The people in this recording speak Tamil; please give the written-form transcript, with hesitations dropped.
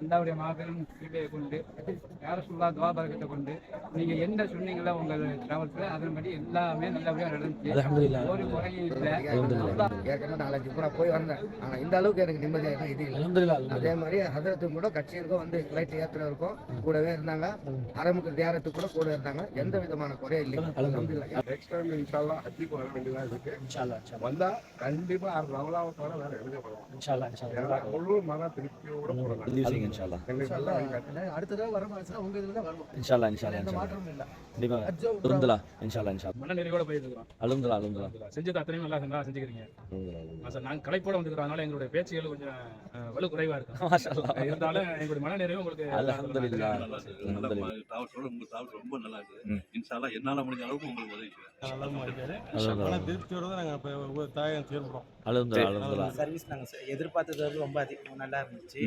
அல்லாவுடைய மாபெரும் கிருபையை கொண்டு யாரசுல்லா துவா பரக்கத்தை கொண்டு நீங்க என்ன சொன்னீங்களோ உங்கள் டிராவல்ஸ்ல அதன்படி எல்லாமே நல்லபடியாக நடந்துச்சு. ஒரு முறையும் இல்லை. ஏற்கனவே 4-5 முறை போய் வந்தேன். ஆனா இந்த அளவுக்கு எனக்கு நிம்மதியாக இது இல்லை. அதே மாதிரி ஹதரத்துக்கு கூட கட்சியிருக்கும் வந்து ஃபிளைட் ஏற்றுறதுக்கும் கூடவே இருந்தாங்க. அரமுக்கு தியாரத்துக்கு கூட இருந்தாங்க. எந்த விதமான குறையும் இல்லை. நெக்ஸ்ட் டைம் இன்ஷால்லா ஹஜ்ஜுக்கு வர வேண்டியதா இருக்கு. வந்தா கண்டிப்பா ரமலானத்தோட வேற எழுத போறோம். முழு மன திருப்தியோட போறோம். அடுத்த தடவை வர மாதிரி உங்க இதுல தான் வருவோம். இன்ஷால்லா இன்ஷால்லா எந்த மாற்றமும் இல்லை. கண்டிப்பா இன்ஷால்லா இன்ஷால்லா மன நிறைவோட போயிட்டு இருக்கிறோம். அல்ஹம்துலில்லாஹ் செஞ்சது அத்தனையும் நல்லா நல்லா செஞ்சுக்கிறீங்க சார். நாங்கள் கலைப்போட வந்துக்கிறோம். அதனால எங்களுடைய பேச்சுகள் கொஞ்சம் வலு குறைவா இருக்கும். இருந்தாலும் எங்களுடைய மன நிறைவு உங்களுக்கு அல்ஹம்துலில்லாஹ் டிராவல்ஸோட உங்க டிராவல்ஸ் ரொம்ப நல்லா இருக்குது. இன்ஷால்லா என்னால முடிஞ்ச அளவுக்கு உங்களுக்கு உதவி செய்யறேன். திருப்தியோட தான் நாங்கள் தாயம் தீர்ப்போம். அல்ஹம்துலில்லாஹ் சர்வீஸ் நாங்கள் எதிர்பார்த்தது ரொம்ப அதிகம் நல்லா இருந்துச்சு.